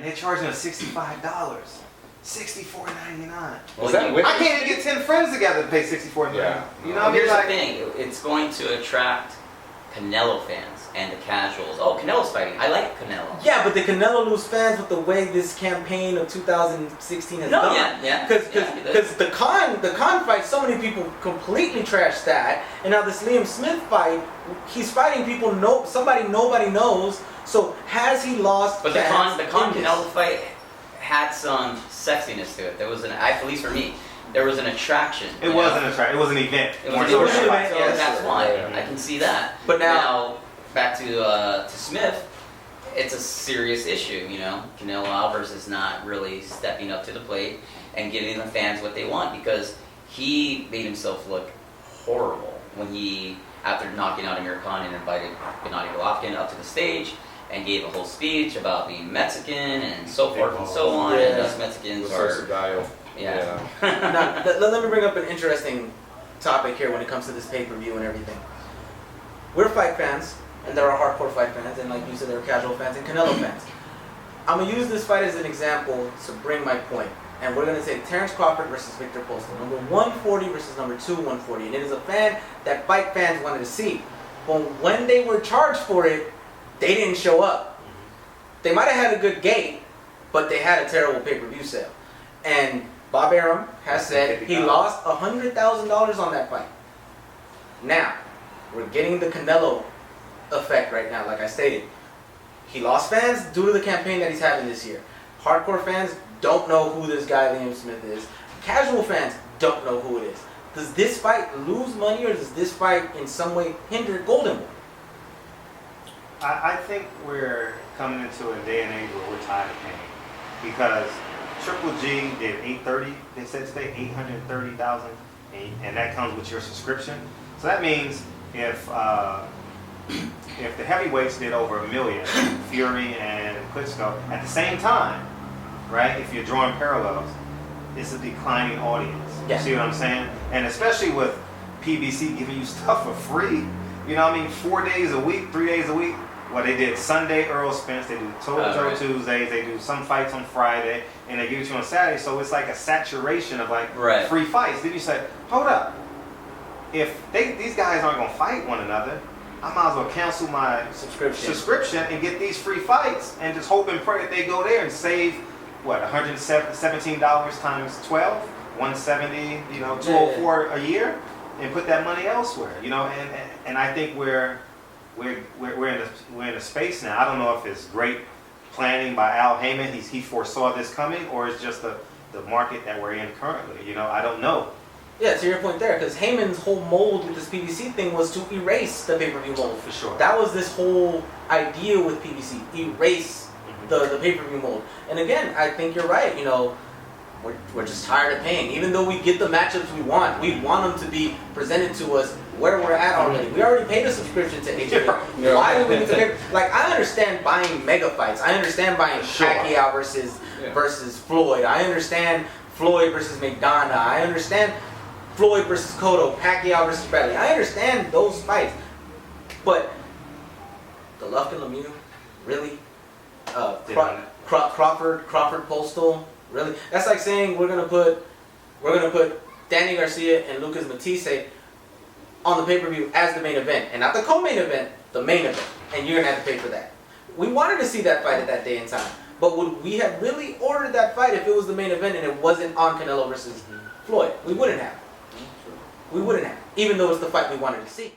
they're charging us $65. $64.99. Was that wicked? I can't even get 10 friends together to pay $64.99. Yeah. You know what I mean? Here's Like, the thing. It's going to attract Canelo fans and the casuals. Oh, Canelo's fighting. I like Canelo. Yeah, but the Canelo lose fans with the way this campaign of 2016 has gone. Yeah. Because the Khan fight, so many people completely trashed that, and now this Liam Smith fight, he's fighting people somebody nobody knows. So has he lost? But the fans Khan in this? Canelo fight had some sexiness to it. There was at least for me, there was an attraction. it wasn't a track. It was an event. It More was so an than a event. fight. Yeah, that's why Yeah. I can see that. But now back to Smith, it's a serious issue. You know, Canelo Alvarez is not really stepping up to the plate and giving the fans what they want because he made himself look horrible when he, after knocking out Amir Khan and invited Gennady Golovkin up to the stage and gave a whole speech about being Mexican and so forth and so on. And us Mexicans are, yeah. Now, let me bring up an interesting topic here when it comes to this pay-per-view and everything. We're fight fans, and there are hardcore fight fans, and like you said, there are casual fans and Canelo fans. I'm going to use this fight as an example to bring my point. And we're going to say Terrence Crawford versus Victor Postol. Number 140 versus number 2 140. And it is a fan that fight fans wanted to see. But when they were charged for it, they didn't show up. They might have had a good gate, but they had a terrible pay-per-view sale. And Bob Arum has said he lost $100,000 on that fight. Now, we're getting the Canelo effect right now, like I stated. He lost fans due to the campaign that he's having this year. Hardcore fans don't know who this guy Liam Smith is. Casual fans don't know who it is. Does this fight lose money, or does this fight in some way hinder Golden Boy? I think we're coming into a day and age where we're tired of paying because Triple G did 830. They said today 830,000, and that comes with your subscription. So that means if the heavyweights did over $1 million, Fury and Klitschko at the same time, right? If you're drawing parallels, it's a declining audience. Yeah. You see what I'm saying? And especially with PBC giving you stuff for free. You know what I mean? 4 days a week, 3 days a week. Well, they did Sunday Earl Spence, they do Total Tuesdays, they do some fights on Friday, and they give it to you on Saturday. So it's like a saturation of like free fights. Then you say, hold up. If these guys aren't going to fight one another, I might as well cancel my subscription and get these free fights and just hope and pray that they go there and save, what, $117 times 12? 170, you know, 204 a year, and put that money elsewhere, you know, and I think we're in a space now. I don't know if it's great planning by Al Heyman. He foresaw this coming, or it's just the market that we're in currently. You know, I don't know. Yeah, to your point there, because Heyman's whole mold with this PBC thing was to erase the pay-per-view mold. For sure. That was this whole idea with PBC, erase the pay-per-view mold. And again, I think you're right. You know, we're just tired of paying. Even though we get the matchups we want them to be presented to us where we're at already. We already paid a subscription to HBO. Why do we need to pay? Like, I understand buying mega fights. I understand buying Pacquiao versus Floyd. I understand Floyd versus McDonough. I understand Floyd versus Cotto, Pacquiao versus Bradley. I understand those fights, but Golovkin, Lemieux, really? Crawford, Postol, really? That's like saying we're gonna put Danny Garcia and Lucas Matisse on the pay-per-view as the main event, and not the co-main event, the main event, and you're gonna have to pay for that. We wanted to see that fight at that day and time, but would we have really ordered that fight if it was the main event and it wasn't on Canelo versus Floyd? We wouldn't have. We wouldn't have, even though it's the fight we wanted to see.